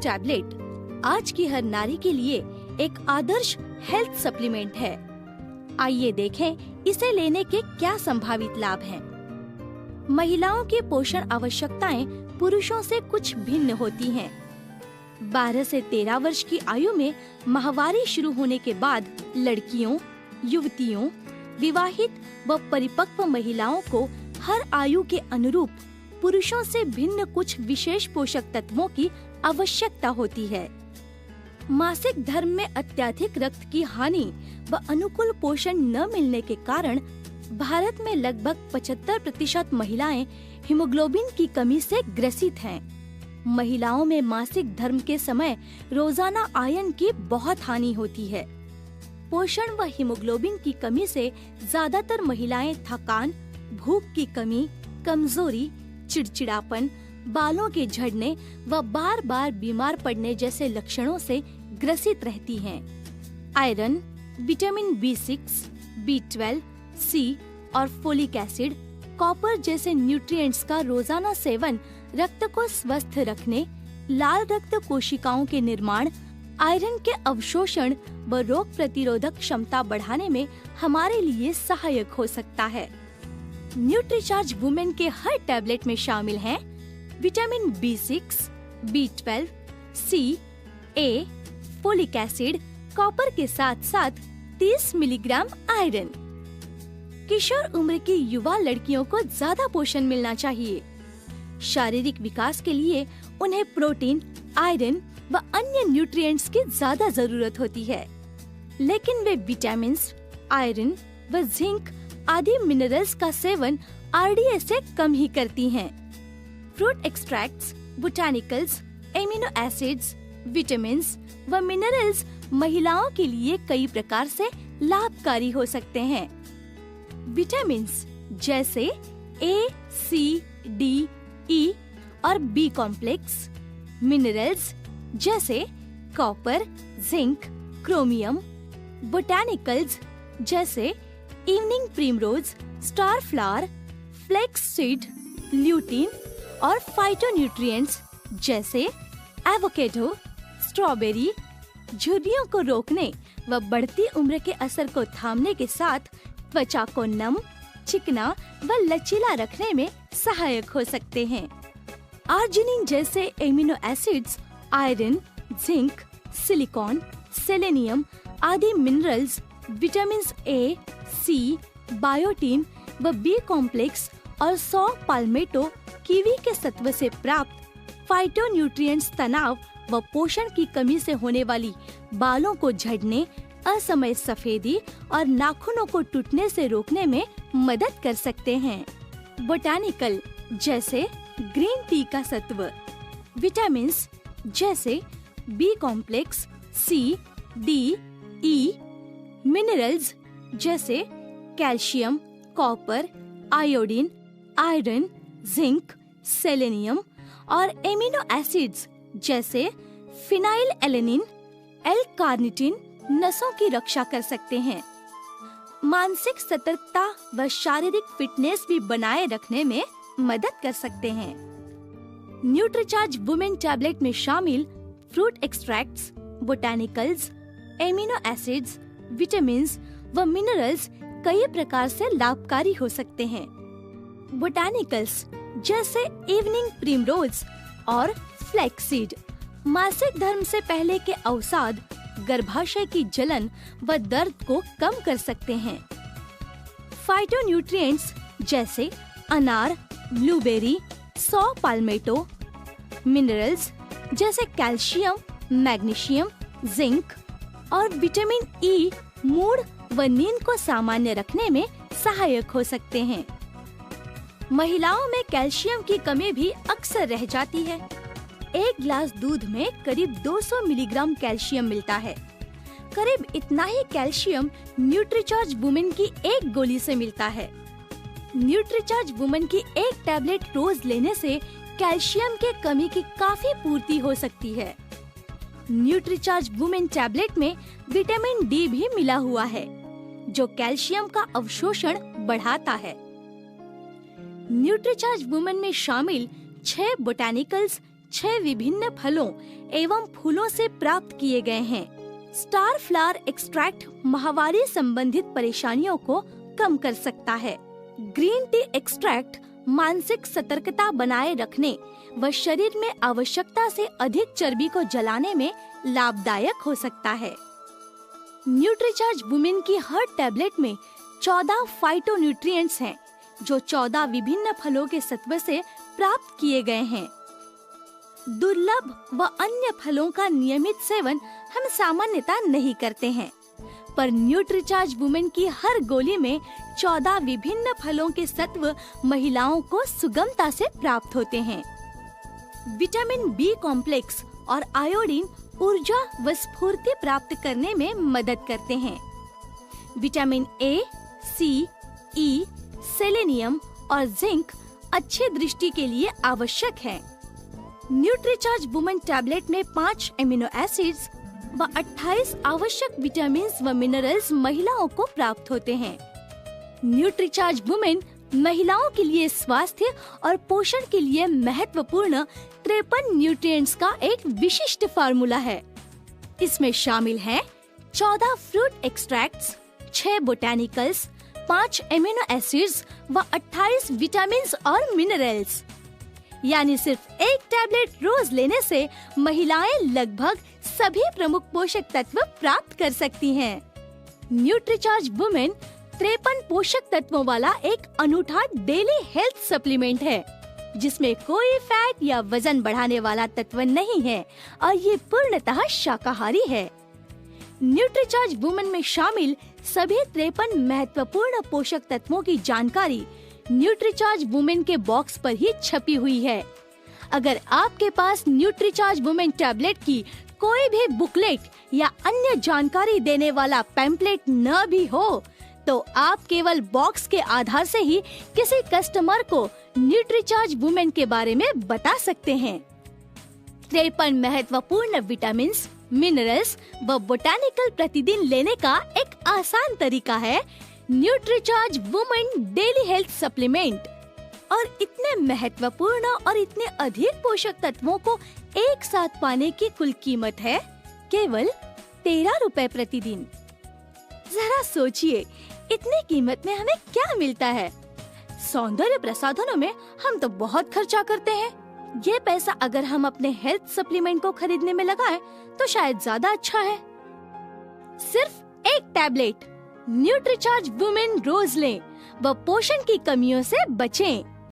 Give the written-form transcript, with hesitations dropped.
Tablet आज की हर नारी के लिए एक आदर्श हेल्थ सप्लीमेंट है। आइए देखें इसे लेने के क्या संभावित लाभ हैं। महिलाओं की पोषण आवश्यकताएं पुरुषों से कुछ भिन्न होती हैं। 12 से 13 वर्ष की आयु में माहवारी शुरू होने के बाद लड़कियों, युवतियों, विवाहित व परिपक्व महिलाओं को हर आयु के अनुरूप पुरुषों से भिन्न कुछ विशेष पोषक तत्वों की आवश्यकता होती है। मासिक धर्म में अत्यधिक रक्त की हानि व अनुकूल पोषण न मिलने के कारण भारत में लगभग 75% महिलाएं हीमोग्लोबिन की कमी से ग्रसित हैं। महिलाओं में मासिक धर्म के समय रोजाना आयरन की बहुत हानि होती है। पोषण व हीमोग्लोबिन की कमी से ज्यादातर महिलाएं थकान, भूख की कमी, कमजोरी, चिड़चिड़ापन, बालों के झड़ने व बार बार बीमार पड़ने जैसे लक्षणों से ग्रसित रहती हैं। Iron, vitamin B6, B12, C और फोलिक एसिड, कॉपर जैसे न्यूट्रिएंट्स का रोजाना सेवन रक्त को स्वस्थ रखने, लाल रक्त कोशिकाओं के निर्माण, आयरन के अवशोषण व रोग प्रतिरोधक क्षमता बढ़ाने में हमारे लिए सहायक हो सकता है। न्यूट्रीचार्ज वुमेन के हर टैबलेट में शामिल हैं vitamin B6, B12, C, A, folic acid, copper के साथ साथ 30 मिलीग्राम आयरन। किशोर उम्र की युवा लड़कियों को ज्यादा पोषण मिलना चाहिए। शारीरिक विकास के लिए उन्हें प्रोटीन, आयरन व अन्य न्यूट्रिएंट्स की ज्यादा जरूरत होती है, लेकिन वे विटामिन्स, आयरन व जिंक आदि मिनरल्स का सेवन RDA से कम ही करती हैं। Fruit extracts, botanicals, amino acids, vitamins व मिनरल्स महिलाओं के लिए कई प्रकार से लाभकारी हो सकते हैं। विटामिन्स जैसे A, C, D, E और B कॉम्प्लेक्स, मिनरल्स जैसे कॉपर, जिंक, क्रोमियम, बोटानिकल्स जैसे evening primrose, star flower, flax seed, lutein और फाइटोन्यूट्रिएंट्स जैसे एवोकेडो, स्ट्रॉबेरी झुर्रियों को रोकने व बढ़ती उम्र के असर को थामने के साथ त्वचा को नम, चिकना व लचीला रखने में सहायक हो सकते हैं। आर्जिनिन जैसे amino acids iron, zinc, silicon, selenium आदि minerals, vitamin A, C, biotin व B कॉम्प्लेक्स और सौ पाल्मेटो कीवी के सत्व से प्राप्त फाइटोन्यूट्रिएंट्स तनाव व पोषण की कमी से होने वाली बालों को झड़ने, असमय सफेदी और नाखूनों को टूटने से रोकने में मदद कर सकते हैं। बोटानिकल जैसे ग्रीन टी का सत्व, विटामिन्स जैसे B complex, C, D, E, minerals जैसे calcium, copper, iodine, iron, zinc, selenium और एमिनो एसिड्स जैसे फिनाइल एलेनिन, L-कार्निटिन नसों की रक्षा कर सकते हैं। मानसिक सतर्कता व शारीरिक फिटनेस भी बनाए रखने में मदद कर सकते हैं। न्यूट्रीचार्ज वुमेन टैबलेट में शामिल fruit extracts, botanicals, amino acids, vitamins व मिनरल्स कई प्रकार से लाभकारी हो सकते हैं। बोटानिकल्स जैसे इवनिंग प्रिमरोज और फ्लैक्सीड मासिक धर्म से पहले के अवसाद, गर्भाशय की जलन व दर्द को कम कर सकते हैं। फाइटोन्यूट्रिएंट्स जैसे अनार, ब्लूबेरी, सौ पाल्मेटो, मिनरल्स जैसे कैल्शियम, मैग्नीशियम, जिंक और विटामिन E मूड व नींद को सामान्य रखने में सहायक हो सकते हैं। महिलाओं में कैल्शियम की कमी भी अक्सर रह जाती है। एक गिलास दूध में करीब 200 मिलीग्राम कैल्शियम मिलता है। करीब इतना ही कैल्शियम न्यूट्रीचार्ज वुमेन की एक गोली से मिलता है। न्यूट्रीचार्ज वुमेन की एक टैबलेट रोज लेने से कैल्शियम के कमी की काफी पूर्ति हो सकती है। न्यूट्रीचार्ज वुमेन टैबलेट में विटामिन D भी मिला हुआ है, जो कैल्शियम का अवशोषण बढ़ाता है। न्यूट्रीचार्ज वुमेन में शामिल 6 बोटानिकल्स 6 विभिन्न फलों एवं फूलों से प्राप्त किए गए हैं। स्टार फ्लावर एक्सट्रैक्ट माहवारी संबंधित परेशानियों को कम कर सकता है। ग्रीन टी एक्सट्रैक्ट मानसिक सतर्कता बनाए रखने व शरीर में आवश्यकता से अधिक चर्बी को जलाने में लाभदायक हो सकता है। न्यूट्रीचार्ज वुमेन की हर टैबलेट में 14 फाइटोन्यूट्रिएंट्स हैं, जो 14 विभिन्न फलों के सत्व से प्राप्त किए गए हैं। दुर्लभ व अन्य फलों का नियमित सेवन हम सामान्यतः नहीं करते हैं, पर न्यूट्रीचार्ज वुमेन की हर गोली में 14 विभिन्न फलों के सत्व महिलाओं को सुगमता से प्राप्त होते हैं। विटामिन बी कॉम्प्लेक्स और आयोडीन ऊर्जा व स्फूर्ति प्राप्त करने में मदद करते हैं। Vitamin A, C, E, selenium और जिंक अच्छी दृष्टि के लिए आवश्यक है। न्यूट्रीचार्ज वुमेन टैबलेट में 5 एमिनो एसिड्स व 28 आवश्यक विटामिन व मिनरल्स महिलाओं को प्राप्त होते हैं। न्यूट्रीचार्ज वुमेन महिलाओं के लिए स्वास्थ्य और पोषण के लिए महत्वपूर्ण 53 न्यूट्रिएंट्स का एक विशिष्ट फार्मूला है। इसमें शामिल हैं 14 फ्रूट एक्सट्रैक्ट्स, 6 बोटैनिकल्स, 5 एमिनो एसिड्स व 28 विटामिन्स और मिनरल्स। यानी सिर्फ एक टैबलेट रोज लेने से महिलाएं लगभग सभी प्रमुख पोषक तत्व प्राप्त कर सकती हैं। न्यूट्रीचार्ज वुमेन 53 पोषक तत्वों वाला एक अनूठा डेली हेल्थ सप्लीमेंट है, जिसमें कोई फैट या वजन बढ़ाने वाला तत्व नहीं है और ये पूर्णतः शाकाहारी है। न्यूट्रीचार्ज वुमेन में शामिल सभी 53 महत्वपूर्ण पोषक तत्वों की जानकारी न्यूट्रीचार्ज वुमेन के बॉक्स पर ही छपी हुई है। अगर आपके पास न्यूट्रीचार्ज वुमेन टैबलेट की कोई भी बुकलेट या अन्य जानकारी देने वाला पैम्पलेट न भी हो, तो आप केवल बॉक्स के आधार से ही किसी कस्टमर को न्यूट्रीचार्ज वुमेन के बारे में बता सकते हैं। 53 महत्वपूर्ण विटामिन्स, मिनरल्स व बोटैनिकल प्रतिदिन लेने का एक आसान तरीका है Nutricharge women daily health supplement. और इतने महत्वपूर्ण और इतने अधिक पोषक तत्वों को एक साथ पाने की कुल कीमत है केवल 13 रुपए प्रतिदिन। जरा सोचिए, इतनी कीमत में हमें क्या मिलता है? सौंदर्य प्रसाधनों में हम तो बहुत खर्चा करते हैं। ये पैसा अगर हम अपने हेल्थ सप्लीमेंट को खरीदने में लगाएं, तो शायद ज्यादा अच्छा है। सिर्फ एक टैबलेट न्यूट्रीचार्ज वुमेन रोज लें व पोषण की कमियों से बचें।